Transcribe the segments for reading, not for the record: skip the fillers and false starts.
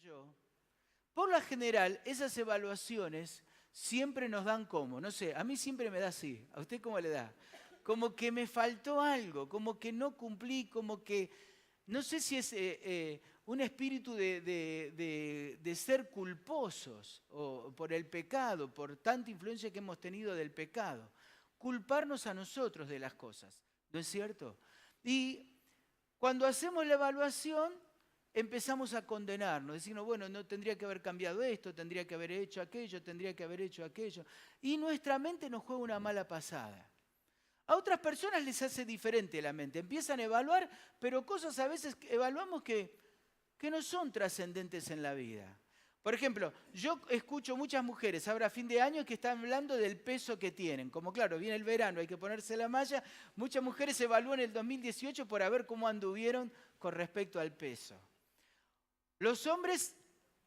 yo, por lo general, esas evaluaciones siempre nos dan como, no sé, a mí siempre me da así, ¿a usted cómo le da? Como que me faltó algo, como que no cumplí, como que, no sé si es un espíritu de ser culposos o por el pecado, por tanta influencia que hemos tenido del pecado. Culparnos a nosotros de las cosas, ¿no es cierto? Y cuando hacemos la evaluación, empezamos a condenarnos, decirnos, bueno, no tendría que haber cambiado esto, tendría que haber hecho aquello, tendría que haber hecho aquello. Y nuestra mente nos juega una mala pasada. A otras personas les hace diferente la mente. Empiezan a evaluar, pero cosas a veces evaluamos que no son trascendentes en la vida. Por ejemplo, yo escucho muchas mujeres ahora a fin de año que están hablando del peso que tienen. Como claro, viene el verano, hay que ponerse la malla. Muchas mujeres evalúan el 2018 por ver cómo anduvieron con respecto al peso. Los hombres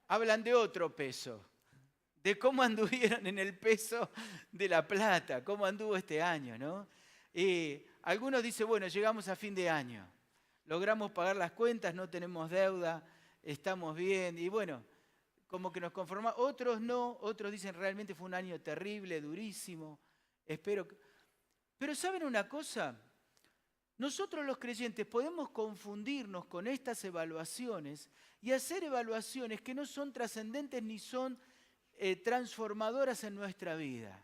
hablan de otro peso, de cómo anduvieron en el peso de la plata, cómo anduvo este año, ¿no? Algunos dicen, bueno, llegamos a fin de año, logramos pagar las cuentas, no tenemos deuda, estamos bien, y bueno, como que nos conformamos. Otros no, otros dicen, realmente fue un año terrible, durísimo, espero que... Pero ¿saben una cosa? Nosotros los creyentes podemos confundirnos con estas evaluaciones y hacer evaluaciones que no son trascendentes ni son transformadoras en nuestra vida.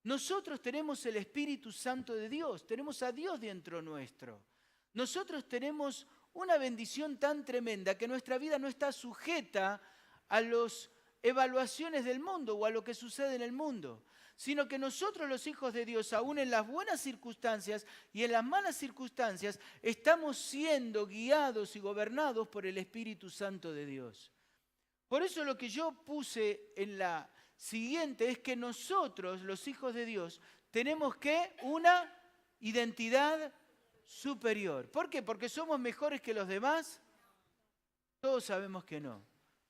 Nosotros tenemos el Espíritu Santo de Dios, tenemos a Dios dentro nuestro. Nosotros tenemos una bendición tan tremenda que nuestra vida no está sujeta a las evaluaciones del mundo o a lo que sucede en el mundo, sino que nosotros los hijos de Dios, aún en las buenas circunstancias y en las malas circunstancias, estamos siendo guiados y gobernados por el Espíritu Santo de Dios. Por eso lo que yo puse en la siguiente es que nosotros, los hijos de Dios, tenemos que una identidad superior. ¿Por qué? ¿Porque somos mejores que los demás? Todos sabemos que no.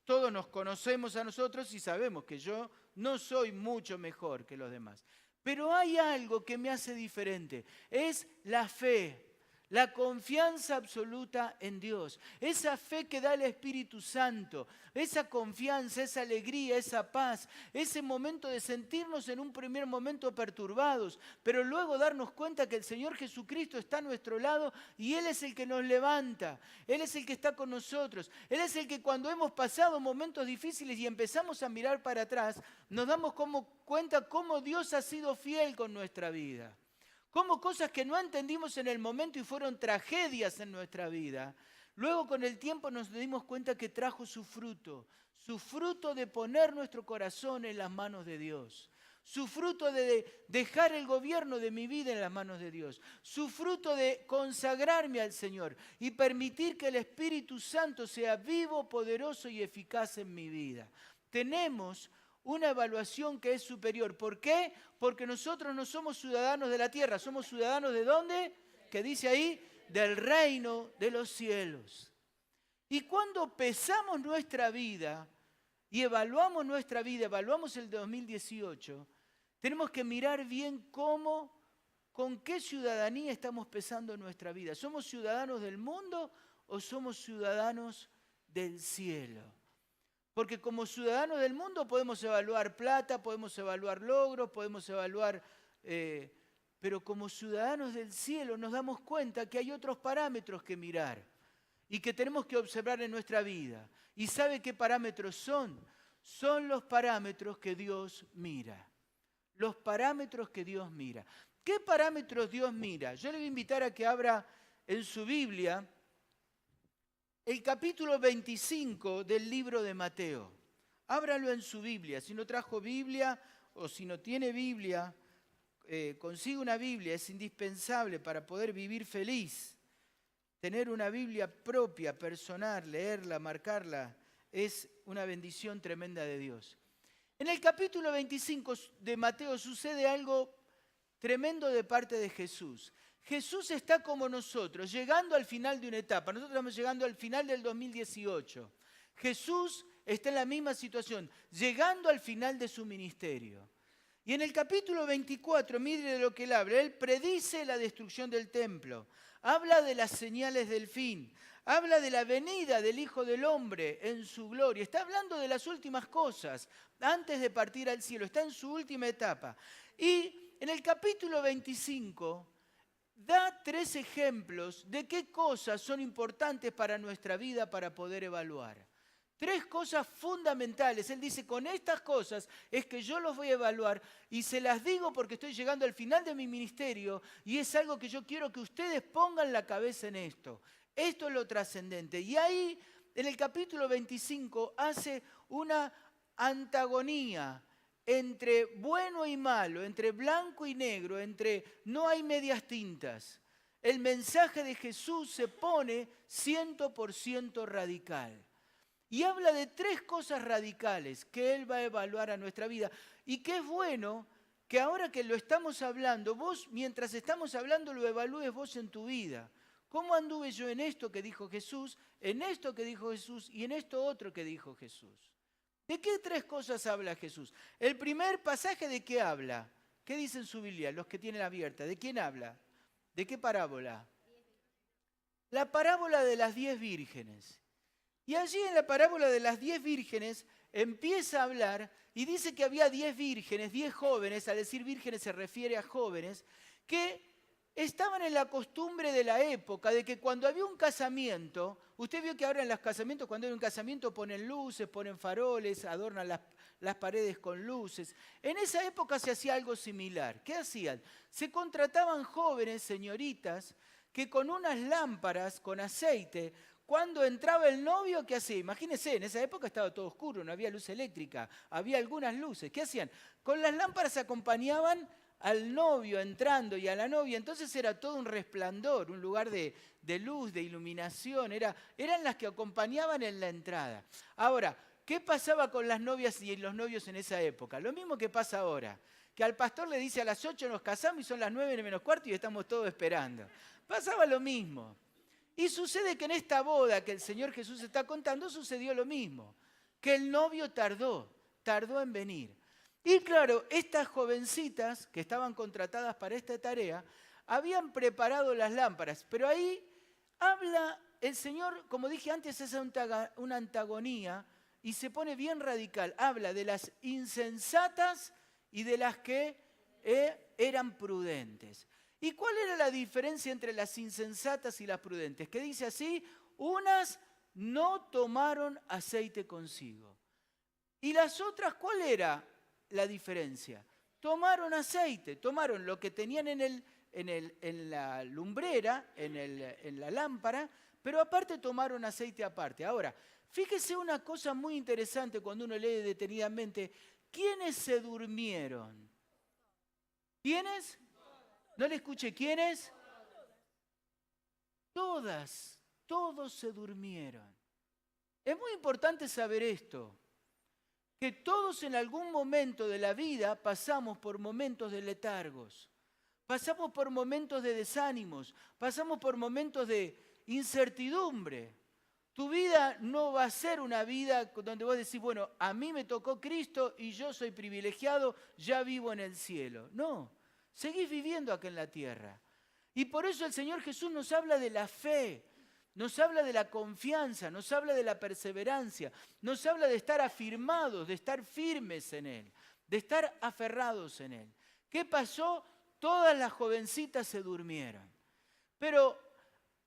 Todos nos conocemos a nosotros y sabemos que yo no soy mucho mejor que los demás. Pero hay algo que me hace diferente. Es la fe. La confianza absoluta en Dios, esa fe que da el Espíritu Santo, esa confianza, esa alegría, esa paz, ese momento de sentirnos en un primer momento perturbados, pero luego darnos cuenta que el Señor Jesucristo está a nuestro lado y Él es el que nos levanta, Él es el que está con nosotros, Él es el que cuando hemos pasado momentos difíciles y empezamos a mirar para atrás, nos damos cuenta cómo Dios ha sido fiel con nuestra vida. Como cosas que no entendimos en el momento y fueron tragedias en nuestra vida, luego con el tiempo nos dimos cuenta que trajo su fruto de poner nuestro corazón en las manos de Dios, su fruto de dejar el gobierno de mi vida en las manos de Dios, su fruto de consagrarme al Señor y permitir que el Espíritu Santo sea vivo, poderoso y eficaz en mi vida. Tenemos una evaluación que es superior. ¿Por qué? Porque nosotros no somos ciudadanos de la tierra. ¿Somos ciudadanos de dónde? ¿Qué dice ahí? Del reino de los cielos. Y cuando pesamos nuestra vida y evaluamos nuestra vida, evaluamos el 2018, tenemos que mirar bien con qué ciudadanía estamos pesando nuestra vida. ¿Somos ciudadanos del mundo o somos ciudadanos del cielo? Porque como ciudadanos del mundo podemos evaluar plata, podemos evaluar logros, podemos evaluar... pero como ciudadanos del cielo nos damos cuenta que hay otros parámetros que mirar y que tenemos que observar en nuestra vida. ¿Y sabe qué parámetros son? Son los parámetros que Dios mira. Los parámetros que Dios mira. ¿Qué parámetros Dios mira? Yo le voy a invitar a que abra en su Biblia el capítulo 25 del libro de Mateo. Ábralo en su Biblia. Si no trajo Biblia o si no tiene Biblia, consigue una Biblia. Es indispensable para poder vivir feliz. Tener una Biblia propia, personal, leerla, marcarla, es una bendición tremenda de Dios. En el capítulo 25 de Mateo sucede algo tremendo de parte de Jesús. Jesús está como nosotros, llegando al final de una etapa. Nosotros estamos llegando al final del 2018. Jesús está en la misma situación, llegando al final de su ministerio. Y en el capítulo 24, mire de lo que él habla. Él predice la destrucción del templo. Habla de las señales del fin. Habla de la venida del Hijo del Hombre en su gloria. Está hablando de las últimas cosas, antes de partir al cielo. Está en su última etapa. Y en el capítulo 25 da 3 ejemplos de qué cosas son importantes para nuestra vida para poder evaluar. 3 cosas fundamentales. Él dice, con estas cosas es que yo los voy a evaluar y se las digo porque estoy llegando al final de mi ministerio y es algo que yo quiero que ustedes pongan la cabeza en esto. Esto es lo trascendente. Y ahí, en el capítulo 25, hace una antagonía entre bueno y malo, entre blanco y negro, entre no hay medias tintas. El mensaje de Jesús se pone 100% radical. Y habla de 3 cosas radicales que Él va a evaluar a nuestra vida. Y que es bueno que ahora que lo estamos hablando, vos mientras estamos hablando lo evalúes vos en tu vida. ¿Cómo anduve yo en esto que dijo Jesús, en esto que dijo Jesús y en esto otro que dijo Jesús? ¿De qué 3 cosas habla Jesús? El primer pasaje, ¿de qué habla? ¿Qué dice en su Biblia, los que tienen abierta? ¿De quién habla? ¿De qué parábola? La parábola de las 10 vírgenes. Y allí en la parábola de las 10 vírgenes empieza a hablar y dice que había 10 vírgenes, 10 jóvenes, al decir vírgenes se refiere a jóvenes, que estaban en la costumbre de la época de que cuando había un casamiento, usted vio que ahora en los casamientos, cuando hay un casamiento ponen luces, ponen faroles, adornan las paredes con luces. En esa época se hacía algo similar. ¿Qué hacían? Se contrataban jóvenes, señoritas, que con unas lámparas, con aceite, cuando entraba el novio, ¿qué hacía? Imagínense, en esa época estaba todo oscuro, no había luz eléctrica, había algunas luces. ¿Qué hacían? Con las lámparas acompañaban al novio entrando y a la novia, entonces era todo un resplandor, un lugar de luz, de iluminación, eran las que acompañaban en la entrada. Ahora, ¿qué pasaba con las novias y los novios en esa época? Lo mismo que pasa ahora, que al pastor le dice a las 8 nos casamos y son las 9 menos cuarto y estamos todos esperando. Pasaba lo mismo. Y sucede que en esta boda que el Señor Jesús está contando sucedió lo mismo, que el novio tardó en venir. Y claro, estas jovencitas que estaban contratadas para esta tarea habían preparado las lámparas, pero ahí habla el Señor, como dije antes, es una antagonía y se pone bien radical. Habla de las insensatas y de las que eran prudentes. ¿Y cuál era la diferencia entre las insensatas y las prudentes? Que dice así, unas no tomaron aceite consigo. ¿Y las otras cuál era la diferencia? Tomaron aceite, tomaron lo que tenían en la lumbrera, en la lámpara, pero aparte tomaron aceite aparte. Ahora, fíjese una cosa muy interesante cuando uno lee detenidamente. ¿Quiénes se durmieron? ¿Quiénes? No le escuché, ¿quiénes? Todas, todos se durmieron. Es muy importante saber esto, que todos en algún momento de la vida pasamos por momentos de letargos, pasamos por momentos de desánimos, pasamos por momentos de incertidumbre. Tu vida no va a ser una vida donde vos decís, bueno, a mí me tocó Cristo y yo soy privilegiado, ya vivo en el cielo. No. Seguís viviendo acá en la tierra. Y por eso el Señor Jesús nos habla de la fe, nos habla de la confianza, nos habla de la perseverancia, nos habla de estar afirmados, de estar firmes en Él, de estar aferrados en Él. ¿Qué pasó? Todas las jovencitas se durmieron. Pero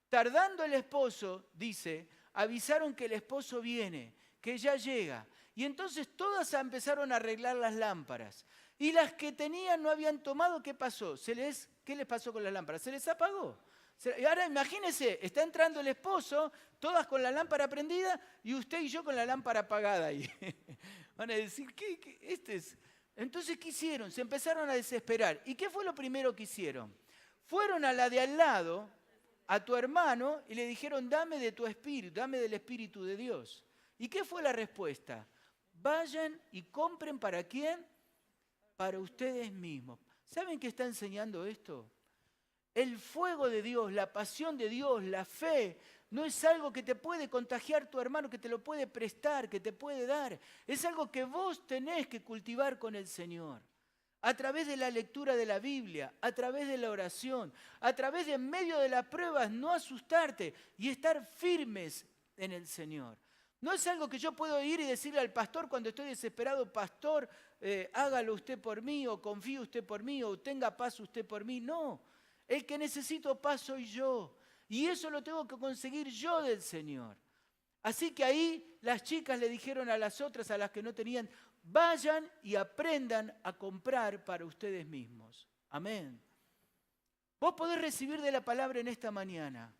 tardando el esposo, dice, avisaron que el esposo viene, que ya llega. Y entonces todas empezaron a arreglar las lámparas. Y las que tenían no habían tomado, ¿qué pasó? ¿Qué les pasó con las lámparas? Se les apagó. Y ahora imagínense, está entrando el esposo, todas con la lámpara prendida y usted y yo con la lámpara apagada ahí. Van a decir, ¿qué? Entonces, ¿qué hicieron? Se empezaron a desesperar. ¿Y qué fue lo primero que hicieron? Fueron a la de al lado, a tu hermano, y le dijeron, dame de tu espíritu, dame del Espíritu de Dios. ¿Y qué fue la respuesta? Vayan y compren ¿para quién? Para ustedes mismos. ¿Saben qué está enseñando esto? El fuego de Dios, la pasión de Dios, la fe, no es algo que te puede contagiar tu hermano, que te lo puede prestar, que te puede dar. Es algo que vos tenés que cultivar con el Señor. a través de la lectura de la Biblia, a través de la oración, a través de en medio de las pruebas no asustarte y estar firmes en el Señor. No es algo que yo puedo ir y decirle al pastor cuando estoy desesperado, pastor, hágalo usted por mí, o confíe usted por mí, o tenga paz usted por mí. No, el que necesito paz soy yo. Y eso lo tengo que conseguir yo del Señor. Así que ahí las chicas le dijeron a las otras, a las que no tenían, vayan y aprendan a comprar para ustedes mismos. Amén. Vos podés recibir de la palabra en esta mañana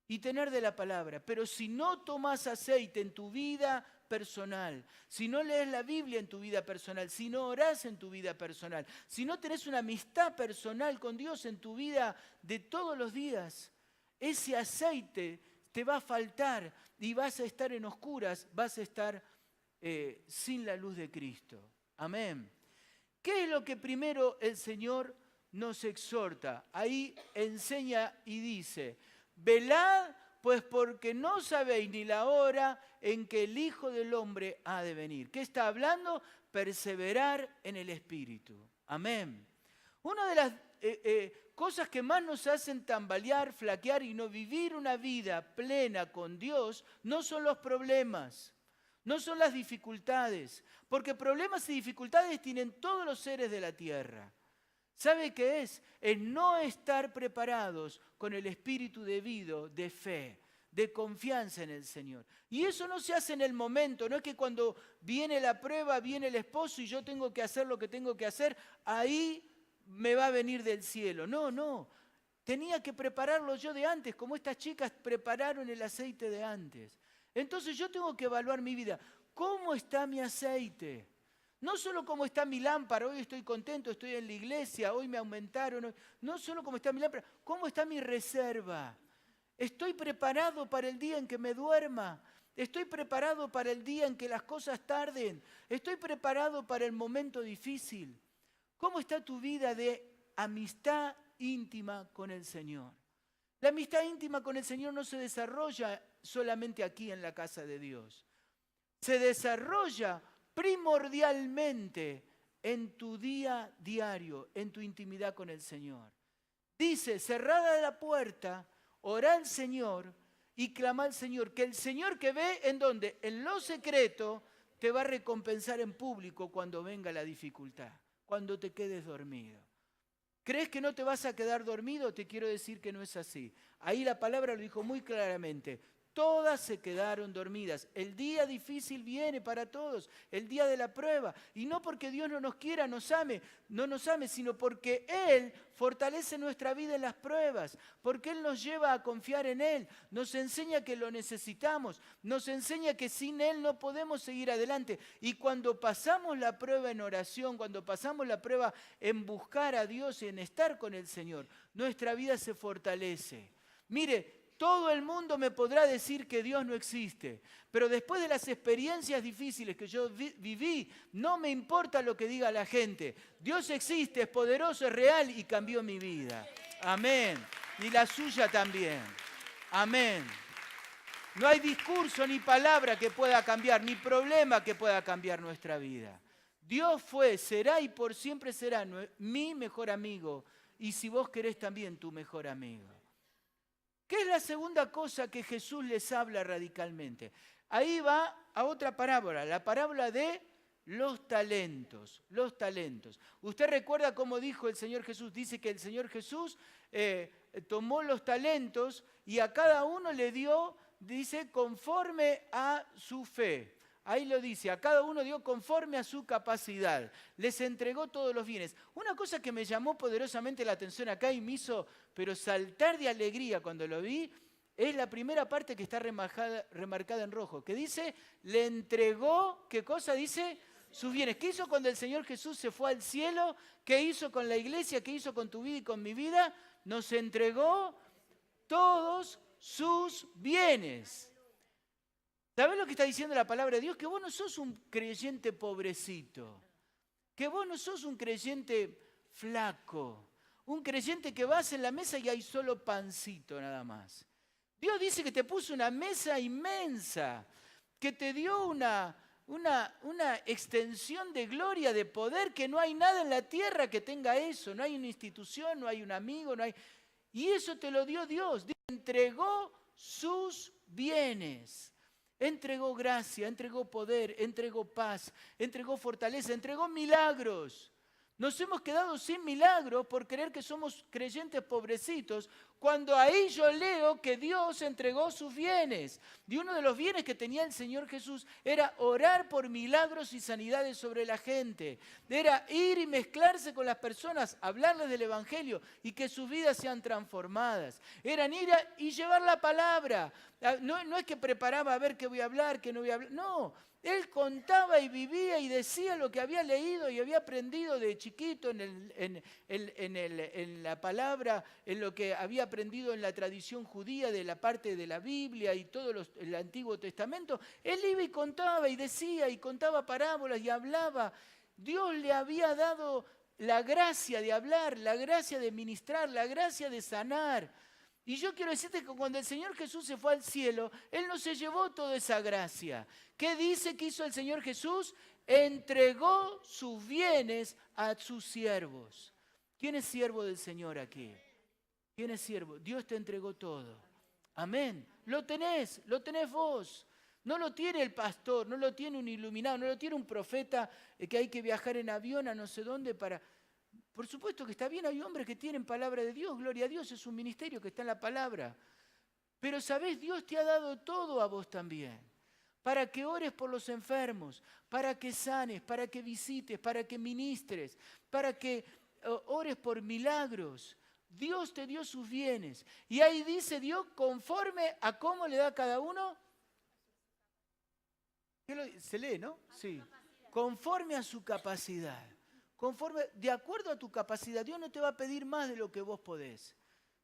y tener de la palabra, pero si no tomás aceite en tu vida personal, si no lees la Biblia en tu vida personal, si no orás en tu vida personal, si no tenés una amistad personal con Dios en tu vida de todos los días, ese aceite te va a faltar y vas a estar en oscuras, vas a estar sin la luz de Cristo. Amén. ¿Qué es lo que primero el Señor nos exhorta? Ahí enseña y dice, velad, pues porque no sabéis ni la hora en que el Hijo del Hombre ha de venir. ¿Qué está hablando? Perseverar en el Espíritu. Amén. Una de las cosas que más nos hacen tambalear, flaquear y no vivir una vida plena con Dios no son los problemas, no son las dificultades, porque problemas y dificultades tienen todos los seres de la tierra. ¿Sabe qué es? Es no estar preparados con el espíritu debido de fe, de confianza en el Señor. Y eso no se hace en el momento, no es que cuando viene la prueba, viene el esposo y yo tengo que hacer lo que tengo que hacer, ahí me va a venir del cielo. No, no. Tenía que prepararlo yo de antes, como estas chicas prepararon el aceite de antes. Entonces yo tengo que evaluar mi vida. ¿Cómo está mi aceite? No solo cómo está mi lámpara, hoy estoy contento, estoy en la iglesia, hoy me aumentaron. No solo cómo está mi lámpara, ¿cómo está mi reserva? ¿Estoy preparado para el día en que me duerma? ¿Estoy preparado para el día en que las cosas tarden? ¿Estoy preparado para el momento difícil? ¿Cómo está tu vida de amistad íntima con el Señor? La amistad íntima con el Señor no se desarrolla solamente aquí en la casa de Dios. Se desarrolla primordialmente en tu día diario, en tu intimidad con el Señor. Dice, cerrada la puerta, orá al Señor y clama al Señor, que el Señor que ve en donde, en lo secreto, te va a recompensar en público cuando venga la dificultad, cuando te quedes dormido. ¿Crees que no te vas a quedar dormido? Te quiero decir que no es así. Ahí la palabra lo dijo muy claramente. Todas se quedaron dormidas. El día difícil viene para todos, el día de la prueba. Y no porque Dios no nos quiera, no nos ame, sino porque Él fortalece nuestra vida en las pruebas, porque Él nos lleva a confiar en Él, nos enseña que lo necesitamos, nos enseña que sin Él no podemos seguir adelante. Y cuando pasamos la prueba en oración, cuando pasamos la prueba en buscar a Dios y en estar con el Señor, nuestra vida se fortalece. Mire, todo el mundo me podrá decir que Dios no existe, pero después de las experiencias difíciles que yo viví, no me importa lo que diga la gente. Dios existe, es poderoso, es real y cambió mi vida. Amén. Y la suya también. Amén. No hay discurso ni palabra que pueda cambiar, ni problema que pueda cambiar nuestra vida. Dios fue, será y por siempre será mi mejor amigo. Y si vos querés también tu mejor amigo. ¿Qué es la segunda cosa que Jesús les habla radicalmente? Ahí va a otra parábola, la parábola de los talentos. Los talentos. ¿Usted recuerda cómo dijo el Señor Jesús? Dice que el Señor Jesús tomó los talentos y a cada uno le dio, dice, conforme a su fe. Ahí lo dice, a cada uno dio conforme a su capacidad. Les entregó todos los bienes. Una cosa que me llamó poderosamente la atención acá y me hizo, pero saltar de alegría cuando lo vi, es la primera parte que está remarcada en rojo, que dice, le entregó, ¿qué cosa dice? Sus bienes. ¿Qué hizo cuando el Señor Jesús se fue al cielo? ¿Qué hizo con la iglesia? ¿Qué hizo con tu vida y con mi vida? Nos entregó todos sus bienes. ¿Sabés lo que está diciendo la palabra de Dios? Que vos no sos un creyente pobrecito, que vos no sos un creyente flaco, un creyente que vas en la mesa y hay solo pancito nada más. Dios dice que te puso una mesa inmensa, que te dio una una extensión de gloria, de poder, que no hay nada en la tierra que tenga eso. No hay una institución, no hay un amigo, no hay... Y eso te lo dio Dios. Dios entregó sus bienes. Entregó gracia, entregó poder, entregó paz, entregó fortaleza, entregó milagros. Nos hemos quedado sin milagros por creer que somos creyentes pobrecitos, cuando ahí yo leo que Dios entregó sus bienes. Y uno de los bienes que tenía el Señor Jesús era orar por milagros y sanidades sobre la gente. Era ir y mezclarse con las personas, hablarles del Evangelio y que sus vidas sean transformadas. Eran ir y llevar la palabra. No es que preparaba a ver qué voy a hablar, qué no voy a hablar. No. Él contaba y vivía y decía lo que había leído y había aprendido de chiquito en la palabra, en lo que había aprendido en la tradición judía de la parte de la Biblia y todo el Antiguo Testamento. Él iba y contaba y decía y contaba parábolas y hablaba. Dios le había dado la gracia de hablar, la gracia de ministrar, la gracia de sanar. Y yo quiero decirte que cuando el Señor Jesús se fue al cielo, Él no se llevó toda esa gracia. ¿Qué dice que hizo el Señor Jesús? Entregó sus bienes a sus siervos. ¿Quién es siervo del Señor aquí? ¿Quién es siervo? Dios te entregó todo. Amén. Lo tenés vos. No lo tiene el pastor, no lo tiene un iluminado, no lo tiene un profeta que hay que viajar en avión a no sé dónde para... Por supuesto que está bien, hay hombres que tienen palabra de Dios, gloria a Dios, es un ministerio que está en la palabra. Pero sabés, Dios te ha dado todo a vos también, para que ores por los enfermos, para que sanes, para que visites, para que ministres, para que ores por milagros. Dios te dio sus bienes. Y ahí dice Dios, conforme a cómo le da a cada uno. Se lee, ¿no? Sí. Conforme a su capacidad. De acuerdo a tu capacidad, Dios no te va a pedir más de lo que vos podés.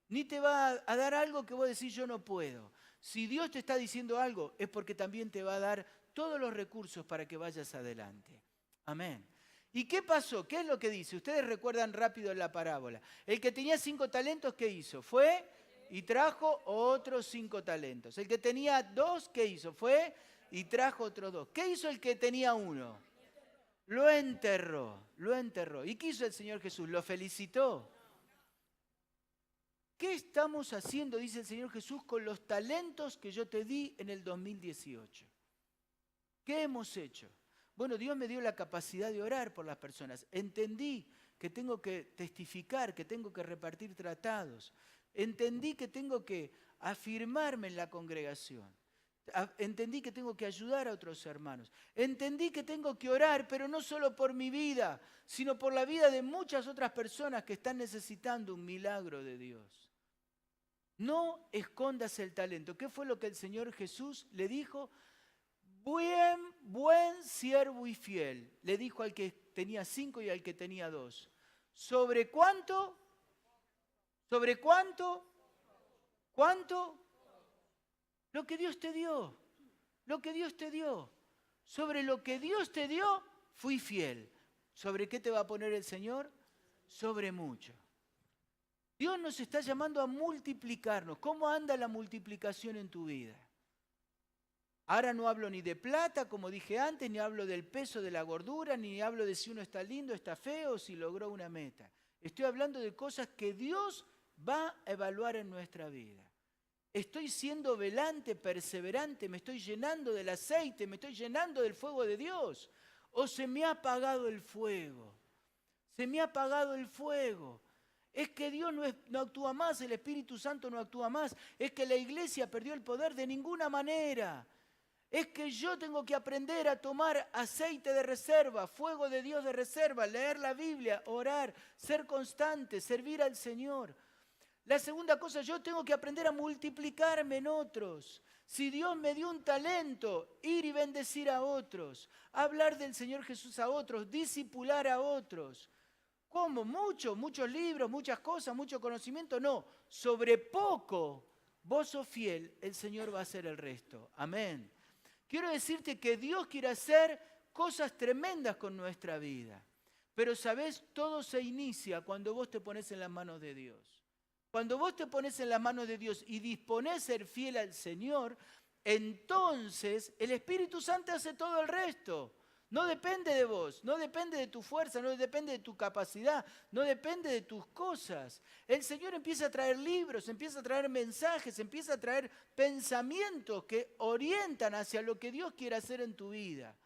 Ni te va a dar algo que vos decís yo no puedo. Si Dios te está diciendo algo, es porque también te va a dar todos los recursos para que vayas adelante. Amén. ¿Y qué pasó? ¿Qué es lo que dice? Ustedes recuerdan rápido la parábola. El que tenía 5 talentos, ¿qué hizo? Fue y trajo otros 5 talentos. El que tenía 2, ¿qué hizo? Fue y trajo otros 2. ¿Qué hizo el que tenía 1? Lo enterró. ¿Y qué hizo el Señor Jesús? Lo felicitó. ¿Qué estamos haciendo, dice el Señor Jesús, con los talentos que yo te di en el 2018? ¿Qué hemos hecho? Bueno, Dios me dio la capacidad de orar por las personas. Entendí que tengo que testificar, que tengo que repartir tratados. Entendí que tengo que afirmarme en la congregación. Entendí que tengo que ayudar a otros hermanos. Entendí que tengo que orar, pero no solo por mi vida, sino por la vida de muchas otras personas que están necesitando un milagro de Dios. No escondas el talento. ¿Qué fue lo que el Señor Jesús le dijo? Buen siervo y fiel. Le dijo al que tenía 5 y al que tenía 2. ¿Sobre cuánto? ¿Sobre cuánto? ¿Cuánto? Lo que Dios te dio. Lo que Dios te dio. Sobre lo que Dios te dio, fui fiel. ¿Sobre qué te va a poner el Señor? Sobre mucho. Dios nos está llamando a multiplicarnos. ¿Cómo anda la multiplicación en tu vida? Ahora no hablo ni de plata, como dije antes, ni hablo del peso de la gordura, ni hablo de si uno está lindo, está feo, si logró una meta. Estoy hablando de cosas que Dios va a evaluar en nuestra vida. Estoy siendo velante, perseverante, me estoy llenando del aceite, me estoy llenando del fuego de Dios. O se me ha apagado el fuego. Se me ha apagado el fuego. Es que Dios no actúa más, el Espíritu Santo no actúa más. Es que la iglesia perdió el poder de ninguna manera. Es que yo tengo que aprender a tomar aceite de reserva, fuego de Dios de reserva, leer la Biblia, orar, ser constante, servir al Señor. La segunda cosa, yo tengo que aprender a multiplicarme en otros. Si Dios me dio un talento, ir y bendecir a otros, hablar del Señor Jesús a otros, discipular a otros. ¿Cómo? Muchos libros, muchas cosas, mucho conocimiento. No, sobre poco vos sos fiel, el Señor va a hacer el resto. Amén. Quiero decirte que Dios quiere hacer cosas tremendas con nuestra vida. Pero, ¿sabés? Todo se inicia cuando vos te pones en las manos de Dios. Cuando vos te pones en las manos de Dios y disponés ser fiel al Señor, entonces el Espíritu Santo hace todo el resto. No depende de vos, no depende de tu fuerza, no depende de tu capacidad, no depende de tus cosas. El Señor empieza a traer libros, empieza a traer mensajes, empieza a traer pensamientos que orientan hacia lo que Dios quiere hacer en tu vida.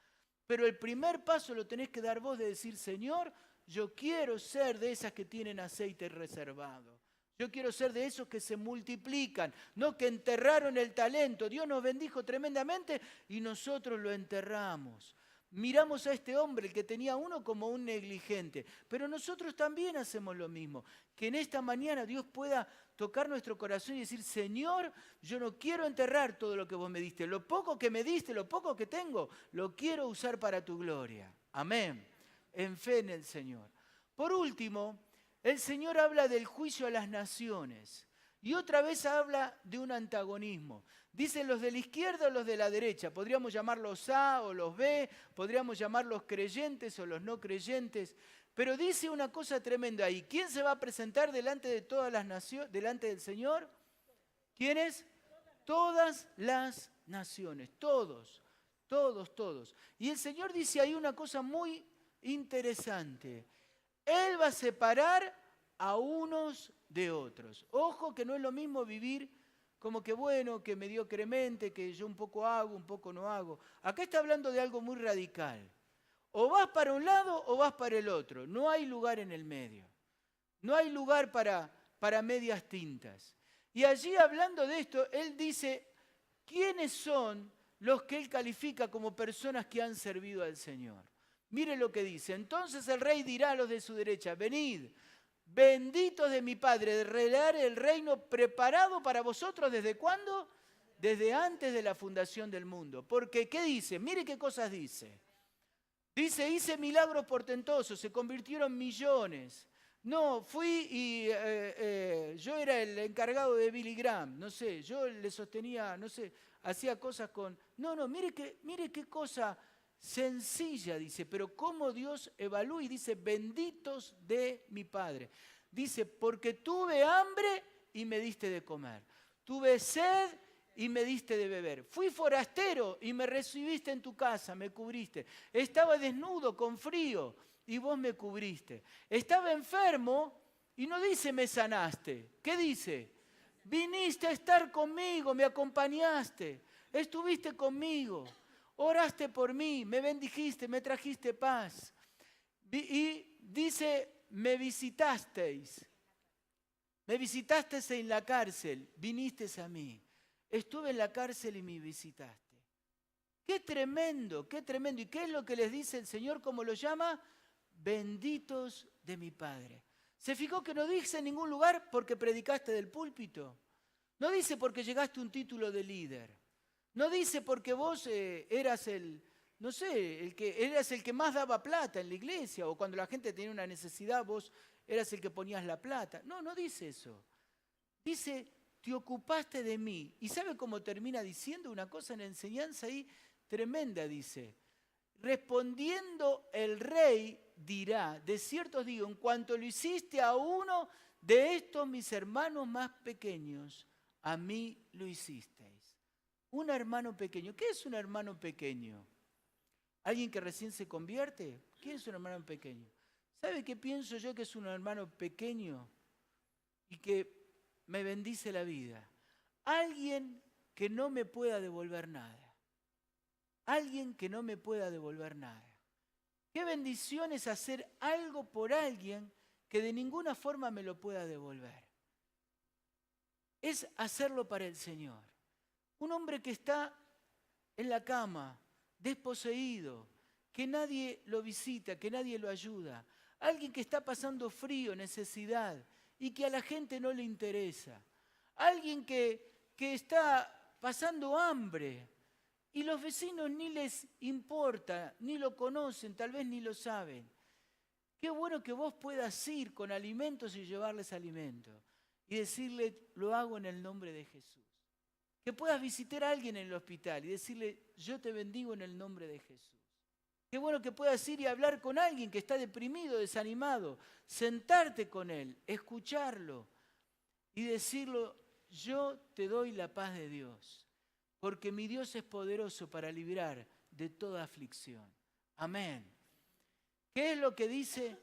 Pero el primer paso lo tenés que dar vos de decir, Señor, yo quiero ser de esas que tienen aceite reservado. Yo quiero ser de esos que se multiplican, no que enterraron el talento. Dios nos bendijo tremendamente y nosotros lo enterramos. Miramos a este hombre, el que tenía uno, como un negligente. Pero nosotros también hacemos lo mismo. Que en esta mañana Dios pueda tocar nuestro corazón y decir, Señor, yo no quiero enterrar todo lo que vos me diste. Lo poco que me diste, lo poco que tengo, lo quiero usar para tu gloria. Amén. En fe en el Señor. Por último, el Señor habla del juicio a las naciones. Y otra vez habla de un antagonismo. Dicen los de la izquierda o los de la derecha. Podríamos llamarlos A o los B, podríamos llamarlos creyentes o los no creyentes. Pero dice una cosa tremenda ahí. ¿Quién se va a presentar delante de todas las naciones, delante del Señor? ¿Quiénes? Todas las naciones. Todos, todos, todos. Y el Señor dice ahí una cosa muy interesante. Él va a separar a unos de otros. Ojo que no es lo mismo vivir como que bueno, que mediocremente, que yo un poco hago, un poco no hago. Acá está hablando de algo muy radical. O vas para un lado o vas para el otro. No hay lugar en el medio. No hay lugar para medias tintas. Y allí hablando de esto, él dice, ¿quiénes son los que él califica como personas que han servido al Señor? Mire lo que dice. Entonces el rey dirá a los de su derecha, venid, benditos de mi Padre, de heredar el reino preparado para vosotros, ¿desde cuándo? Desde antes de la fundación del mundo. Porque, ¿qué dice? Mire qué cosas dice. Dice, hice milagros portentosos, se convirtieron millones. No, fui y yo era el encargado de Billy Graham, no sé, yo le sostenía, no sé, hacía cosas con... No, mire qué cosa sencilla, dice, pero cómo Dios evalúa y dice, benditos de mi Padre. Dice, porque tuve hambre y me diste de comer. Tuve sed y me diste de beber. Fui forastero y me recibiste en tu casa, me cubriste. Estaba desnudo, con frío, y vos me cubriste. Estaba enfermo y no dice me sanaste. ¿Qué dice? Viniste a estar conmigo, me acompañaste, estuviste conmigo. Oraste por mí, me bendijiste, me trajiste paz. Y dice, me visitasteis. Me visitasteis en la cárcel, viniste a mí. Estuve en la cárcel y me visitaste. Qué tremendo, qué tremendo. ¿Y qué es lo que les dice el Señor? ¿Cómo lo llama? Benditos de mi Padre. ¿Se fijó que no dice en ningún lugar porque predicaste del púlpito? No dice porque llegaste a un título de líder. No dice porque vos eras eras el que más daba plata en la iglesia, o cuando la gente tenía una necesidad, vos eras el que ponías la plata. No dice eso. Dice, te ocupaste de mí. ¿Y sabe cómo termina diciendo una cosa en la enseñanza ahí? Tremenda, dice. Respondiendo el rey dirá, de cierto os digo, en cuanto lo hiciste a uno de estos mis hermanos más pequeños, a mí lo hicisteis. Un hermano pequeño. ¿Qué es un hermano pequeño? ¿Alguien que recién se convierte? ¿Qué es un hermano pequeño? ¿Sabe qué pienso yo que es un hermano pequeño y que me bendice la vida? Alguien que no me pueda devolver nada. Alguien que no me pueda devolver nada. Qué bendición es hacer algo por alguien que de ninguna forma me lo pueda devolver. Es hacerlo para el Señor. Un hombre que está en la cama, desposeído, que nadie lo visita, que nadie lo ayuda. Alguien que está pasando frío, necesidad, y que a la gente no le interesa. Alguien que está pasando hambre, y los vecinos ni les importa, ni lo conocen, tal vez ni lo saben. Qué bueno que vos puedas ir con alimentos y llevarles alimentos, y decirle, lo hago en el nombre de Jesús. Que puedas visitar a alguien en el hospital y decirle, yo te bendigo en el nombre de Jesús. Qué bueno que puedas ir y hablar con alguien que está deprimido, desanimado, sentarte con él, escucharlo y decirlo, yo te doy la paz de Dios. porque mi Dios es poderoso para librar de toda aflicción. Amén. ¿Qué es lo que dice?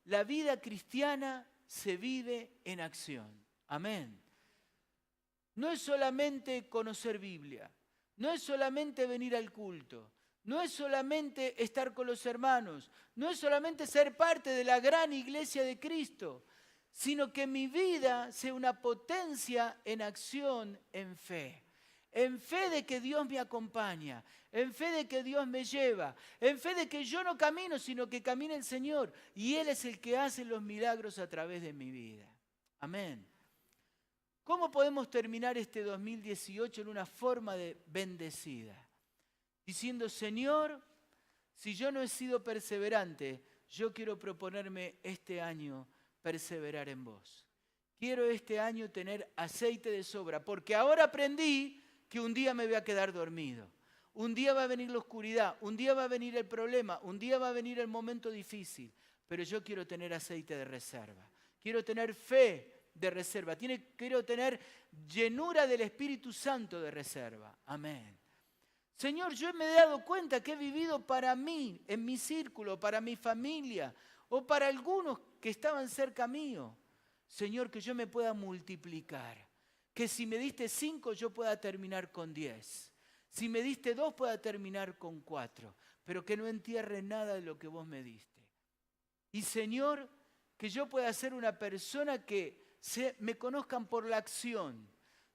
La vida cristiana se vive en acción. Amén. No es solamente conocer Biblia, no es solamente venir al culto, no es solamente estar con los hermanos, no es solamente ser parte de la gran iglesia de Cristo, sino que mi vida sea una potencia en acción, en fe de que Dios me acompaña, en fe de que Dios me lleva, en fe de que yo no camino, sino que camina el Señor, y Él es el que hace los milagros a través de mi vida. Amén. ¿Cómo podemos terminar este 2018 en una forma de bendecida? Diciendo, Señor, si yo no he sido perseverante, yo quiero proponerme este año perseverar en vos. Quiero este año tener aceite de sobra, porque ahora aprendí que un día me voy a quedar dormido. Un día va a venir la oscuridad, un día va a venir el problema, un día va a venir el momento difícil, pero yo quiero tener aceite de reserva. Quiero tener fe de reserva. Quiero tener llenura del Espíritu Santo de reserva. Amén. Señor, yo me he dado cuenta que he vivido para mí, en mi círculo, para mi familia, o para algunos que estaban cerca mío. Señor, que yo me pueda multiplicar. Que si me diste 5, yo pueda terminar con 10. Si me diste 2, pueda terminar con 4. Pero que no entierre nada de lo que vos me diste. Y Señor, que yo pueda ser una persona que me conozcan por la acción.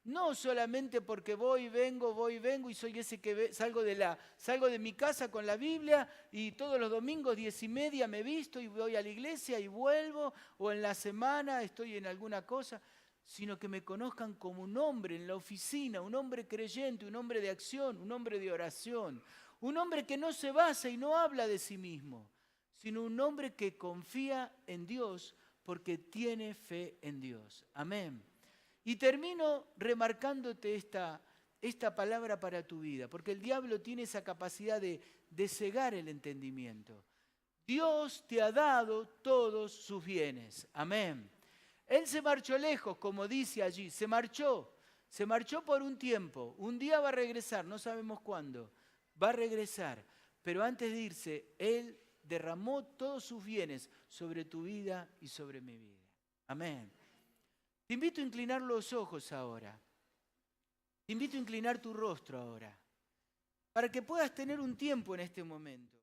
No solamente porque voy y vengo y soy ese que salgo de mi casa con la Biblia y todos los domingos 10:30 me visto y voy a la iglesia y vuelvo, o en la semana estoy en alguna cosa, sino que me conozcan como un hombre en la oficina, un hombre creyente, un hombre de acción, un hombre de oración, un hombre que no se basa y no habla de sí mismo, sino un hombre que confía en Dios porque tiene fe en Dios. Amén. Y termino remarcándote esta palabra para tu vida, porque el diablo tiene esa capacidad de cegar el entendimiento. Dios te ha dado todos sus bienes. Amén. Él se marchó lejos, como dice allí, se marchó por un tiempo. Un día va a regresar, no sabemos cuándo, va a regresar. Pero antes de irse, Él derramó todos sus bienes sobre tu vida y sobre mi vida. Amén. Te invito a inclinar los ojos ahora. Te invito a inclinar tu rostro ahora. Para que puedas tener un tiempo en este momento.